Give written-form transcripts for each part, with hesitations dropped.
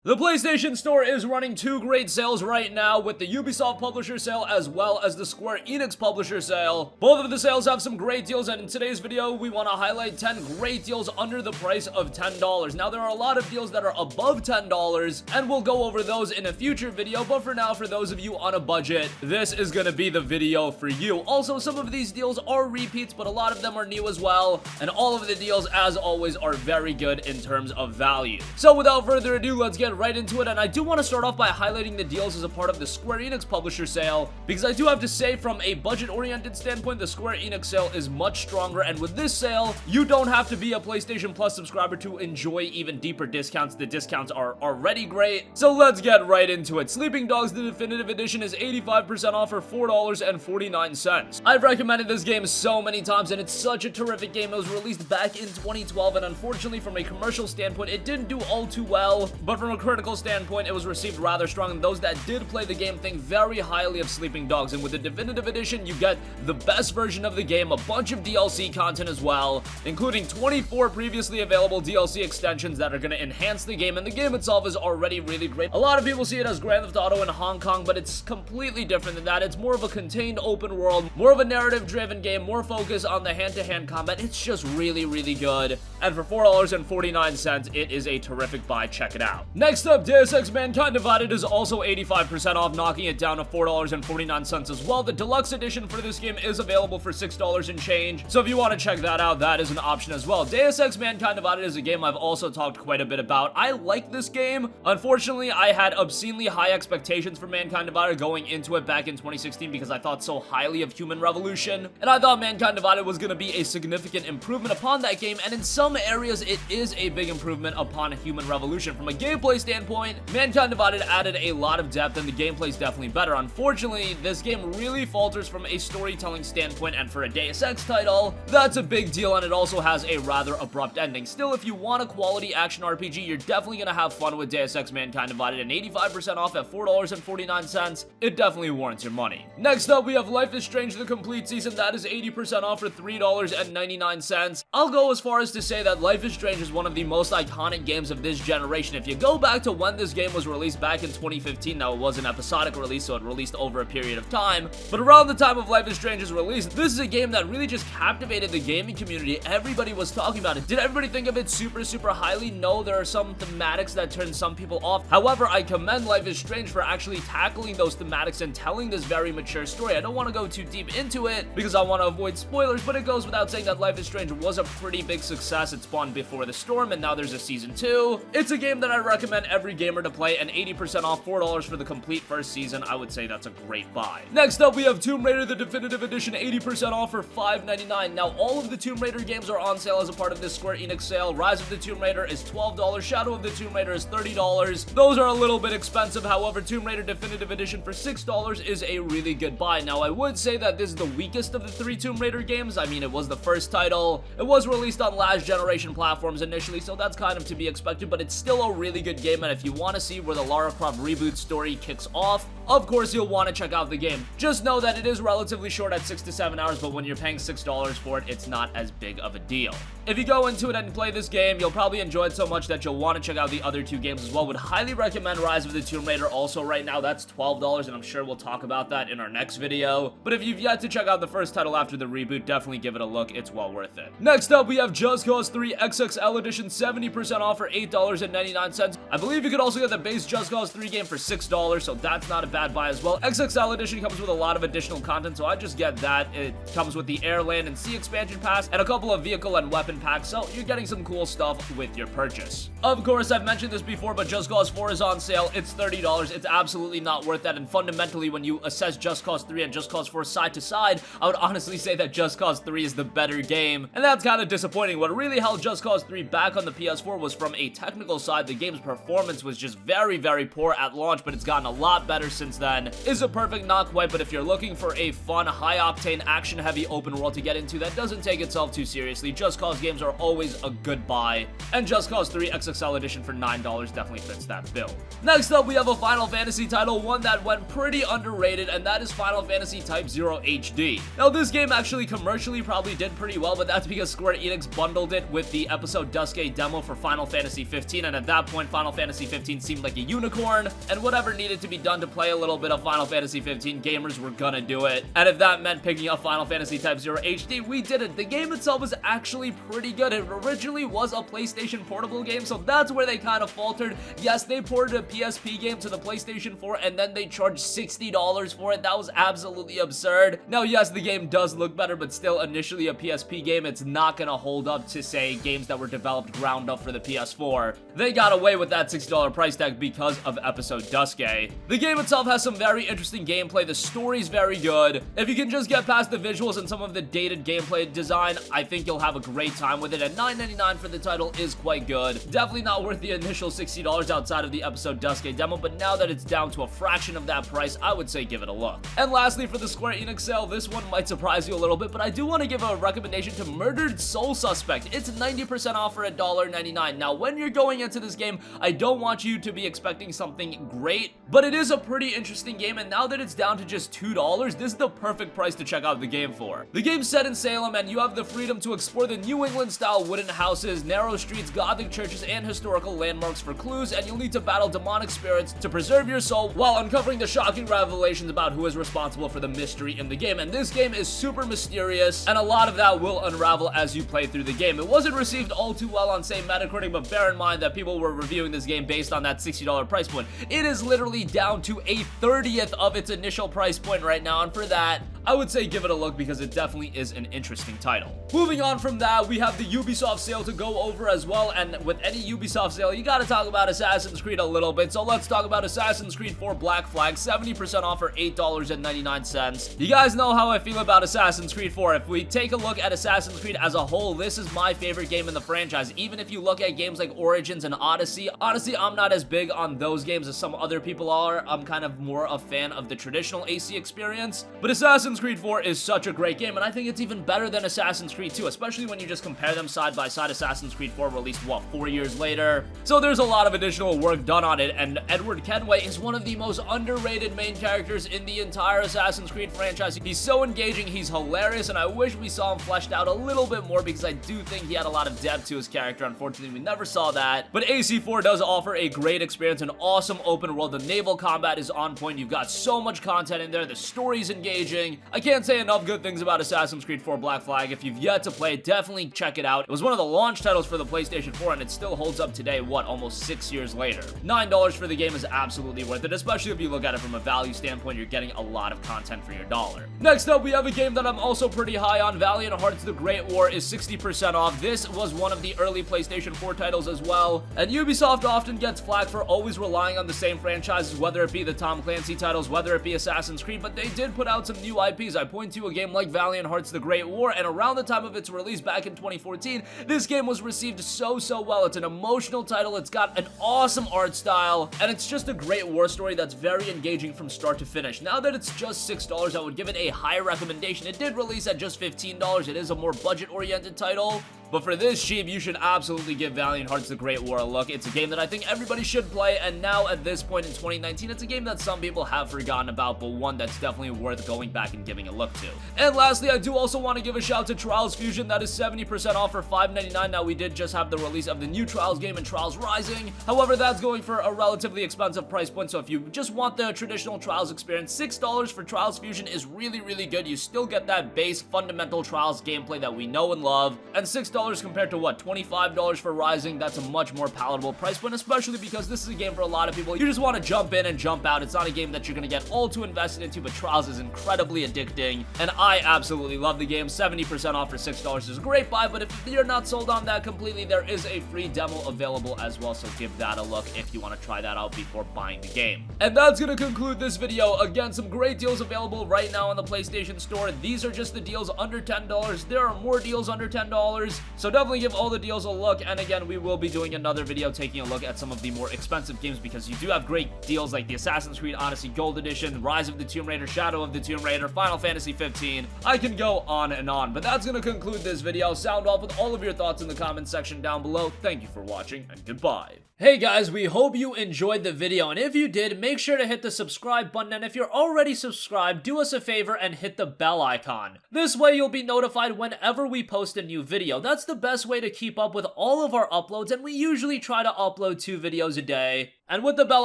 The PlayStation Store is running two great sales right now with the Ubisoft Publisher Sale as well as the Square Enix Publisher Sale. Both of the sales have some great deals, and in today's video, we want to highlight 10 great deals under the price of $10. Now, there are a lot of deals that are above $10, and we'll go over those in a future video, but for now, for those of you on a budget, this is going to be the video for you. Also, some of these deals are repeats, but a lot of them are new as well, and all of the deals, as always, are very good in terms of value. So, without further ado, let's get right into it, and I do want to start off by highlighting the deals as a part of the Square Enix Publisher Sale, because I do have to say, from a budget-oriented standpoint, the Square Enix sale is much stronger, and with this sale, you don't have to be a PlayStation Plus subscriber to enjoy even deeper discounts. The discounts are already great, so let's get right into it. Sleeping Dogs, the Definitive Edition, is 85% off for $4.49. I've recommended this game so many times, and it's such a terrific game. It was released back in 2012, and unfortunately, from a commercial standpoint, it didn't do all too well, but from a critical standpoint, it was received rather strong, and those that did play the game think very highly of Sleeping Dogs. And with the Definitive Edition, you get the best version of the game, a bunch of DLC content as well, including 24 previously available DLC extensions that are going to enhance the game, and the game itself is already really great. A lot of people see it as Grand Theft Auto in Hong Kong, but it's completely different than that. It's more of a contained open world, more of a narrative-driven game, more focus on the hand-to-hand combat. It's just really, really good, and for $4.49, it is a terrific buy. Check it out. Next up, Deus Ex Mankind Divided is also 85% off, knocking it down to $4.49 as well. The deluxe edition for this game is available for $6 and change, so if you want to check that out, that is an option as well. Deus Ex Mankind Divided is a game I've also talked quite a bit about. I like this game. Unfortunately, I had obscenely high expectations for Mankind Divided going into it back in 2016 because I thought so highly of Human Revolution, and I thought Mankind Divided was going to be a significant improvement upon that game, and in some areas, it is a big improvement upon Human Revolution. From a gameplay standpoint, Mankind Divided added a lot of depth, and the gameplay is definitely better. Unfortunately, this game really falters from a storytelling standpoint, and for a Deus Ex title, that's a big deal, and it also has a rather abrupt ending. Still, if you want a quality action RPG, you're definitely going to have fun with Deus Ex Mankind Divided, and 85% off at $4.49, it definitely warrants your money. Next up, we have Life is Strange: The Complete Season. That is 80% off for $3.99. I'll go as far as to say that Life is Strange is one of the most iconic games of this generation. If you go back to when this game was released back in 2015, now it was an episodic release, so it released over a period of time, but around the time of Life is Strange's release, this is a game that really just captivated the gaming community. Everybody was talking about it. Did everybody think of it super, super highly? No, there are some thematics that turn some people off. However, I commend Life is Strange for actually tackling those thematics and telling this very mature story. I don't want to go too deep into it because I want to avoid spoilers, but it goes without saying that Life is Strange was a pretty big success. It spawned Before the Storm, and now there's a season 2. It's a game that I recommend every gamer to play, and 80% off, $4 for the complete first season. I would say that's a great buy. Next up, we have Tomb Raider: The Definitive Edition, 80% off for $5.99. Now, all of the Tomb Raider games are on sale as a part of this Square Enix sale. Rise of the Tomb Raider is $12, Shadow of the Tomb Raider is $30. Those are a little bit expensive. However, Tomb Raider Definitive Edition for $6 is a really good buy. Now, I would say that this is the weakest of the 3 Tomb Raider games. I mean, it was the first title. It was released on last generation platforms initially, so that's kind of to be expected, but it's still a really good game, and if you want to see where the Lara Croft reboot story kicks off, of course you'll want to check out the game. Just know that it is relatively short at 6 to 7 hours, but when you're paying $6 for it, it's not as big of a deal. If you go into it and play this game, you'll probably enjoy it so much that you'll want to check out the other 2 games as well. Would highly recommend Rise of the Tomb Raider also right now. That's $12, and I'm sure we'll talk about that in our next video. But if you've yet to check out the first title after the reboot, definitely give it a look. It's well worth it. Next up, we have Just Cause 3 XXL Edition, 70% off for $8.99. I believe you could also get the base Just Cause 3 game for $6, so that's not a bad buy as well. XXL Edition comes with a lot of additional content, so I just get that. It comes with the Air, Land, and Sea expansion pass, and a couple of vehicle and weapon packs, so you're getting some cool stuff with your purchase. Of course, I've mentioned this before, but Just Cause 4 is on sale. It's $30. It's absolutely not worth that, and fundamentally, when you assess Just Cause 3 and Just Cause 4 side to side, I would honestly say that Just Cause 3 is the better game, and that's kind of disappointing. What really held Just Cause 3 back on the PS4 was from a technical side. The game's performance was just very, very poor at launch, but it's gotten a lot better since since then is a perfect not quite, but if you're looking for a fun, high-octane, action-heavy open world to get into that doesn't take itself too seriously, Just Cause games are always a good buy, and Just Cause 3 XXL Edition for $9 definitely fits that bill. Next up, we have a Final Fantasy title, one that went pretty underrated, and that is Final Fantasy Type 0 HD. Now, this game actually commercially probably did pretty well, but that's because Square Enix bundled it with the episode Duske demo for Final Fantasy 15, and at that point, Final Fantasy 15 seemed like a unicorn, and whatever needed to be done to play a little bit of Final Fantasy 15, gamers were gonna do it. And if that meant picking up Final Fantasy Type 0 HD, we did it. The game itself is actually pretty good. It originally was a PlayStation Portable game, so that's where they kind of faltered. Yes, they ported a PSP game to the PlayStation 4, and then they charged $60 for it. That was absolutely absurd. Now, yes, the game does look better, but still, initially a PSP game, it's not gonna hold up to, say, games that were developed ground up for the PS4. They got away with that $60 price tag because of episode Duske. The game itself has some very interesting gameplay. The story's very good. If you can just get past the visuals and some of the dated gameplay design, I think you'll have a great time with it, and $9.99 for the title is quite good. Definitely not worth the initial $60 outside of the episode Duske demo, but now that it's down to a fraction of that price, I would say give it a look. And lastly, for the Square Enix sale, this one might surprise you a little bit, but I do want to give a recommendation to Murdered Soul Suspect. It's 90% off for $1.99. Now, when you're going into this game, I don't want you to be expecting something great, but it is a pretty interesting game, and now that it's down to just $2, this is the perfect price to check out the game for. The game's set in Salem, and you have the freedom to explore the New England-style wooden houses, narrow streets, gothic churches, and historical landmarks for clues, and you'll need to battle demonic spirits to preserve your soul while uncovering the shocking revelations about who is responsible for the mystery in the game. And this game is super mysterious, and a lot of that will unravel as you play through the game. It wasn't received all too well on, say, Metacritic, but bear in mind that people were reviewing this game based on that $60 price point. It is literally down to a 30th of its initial price point right now, and for that, I would say give it a look because it definitely is an interesting title. Moving on from that, we have the Ubisoft sale to go over as well, and with any Ubisoft sale, you gotta talk about Assassin's Creed a little bit, so let's talk about Assassin's Creed 4 Black Flag, 70% off for $8.99. You guys know how I feel about Assassin's Creed 4. If we take a look at Assassin's Creed as a whole, this is my favorite game in the franchise. Even if you look at games like Origins and Odyssey, honestly, I'm not as big on those games as some other people are. I'm kind of more a fan of the traditional AC experience, but Assassin's Creed 4 is such a great game, and I think it's even better than Assassin's Creed 2, especially when you just compare them side by side. Assassin's Creed 4 released, what, 4 years later? So there's a lot of additional work done on it, and Edward Kenway is one of the most underrated main characters in the entire Assassin's Creed franchise. He's so engaging, he's hilarious, and I wish we saw him fleshed out a little bit more because I do think he had a lot of depth to his character. Unfortunately, we never saw that, but AC4 does offer a great experience, an awesome open world. The naval combat is on point. You've got so much content in there. The story's engaging. I can't say enough good things about Assassin's Creed 4 Black Flag. If you've yet to play it, definitely check it out. It was one of the launch titles for the PlayStation 4, and it still holds up today, what, almost 6 years later. $9 for the game is absolutely worth it, especially if you look at it from a value standpoint. You're getting a lot of content for your dollar. Next up, we have a game that I'm also pretty high on. Valiant Hearts The Great War is 60% off. This was one of the early PlayStation 4 titles as well, and Ubisoft often gets flack for always relying on the same franchises, whether it be the Tom Clancy titles, whether it be Assassin's Creed, but they did put out some new IPs. I point to a game like Valiant Hearts The Great War, and around the time of its release back in 2014, this game was received so well. It's an emotional title, it's got an awesome art style, and it's just a great war story that's very engaging from start to finish. Now that it's just $6, I would give it a high recommendation. It did release at just $15. It is a more budget-oriented title, but for this cheap, you should absolutely give Valiant Hearts The Great War a look. It's a game that I think everybody should play, and now at this point in 2019, it's a game that some people have forgotten about, but one that's definitely worth going back and giving a look to. And lastly, I do also want to give a shout to Trials Fusion. That is 70% off for $5.99. Now, we did just have the release of the new Trials game and Trials Rising. However, that's going for a relatively expensive price point, so if you just want the traditional Trials experience, $6 for Trials Fusion is really good. You still get that base fundamental Trials gameplay that we know and love, and $6 compared to what, $25 for Rising. That's a much more palatable price point, especially because this is a game for a lot of people. You just want to jump in and jump out. It's not a game that you're going to get all too invested into, but Trials is incredibly addicting, and I absolutely love the game. 70% off for $6 is a great buy, but if you're not sold on that completely, there is a free demo available as well, so give that a look if you want to try that out before buying the game. And that's going to conclude this video. Again, some great deals available right now on the PlayStation Store. These are just the deals under $10. There are more deals under $10. So definitely give all the deals a look, and again, we will be doing another video taking a look at some of the more expensive games because you do have great deals like the Assassin's Creed Odyssey Gold Edition, Rise of the Tomb Raider, Shadow of the Tomb Raider, Final Fantasy 15. I can go on and on, but that's going to conclude this video. Sound off with all of your thoughts in the comment section down below. Thank you for watching, and goodbye. Hey guys, we hope you enjoyed the video, and if you did, make sure to hit the subscribe button, and if you're already subscribed, do us a favor and hit the bell icon. This way you'll be notified whenever we post a new video. That's the best way to keep up with all of our uploads, and we usually try to upload 2 videos a day. And with the bell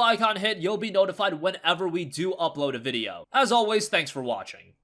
icon hit, you'll be notified whenever we do upload a video. As always, thanks for watching.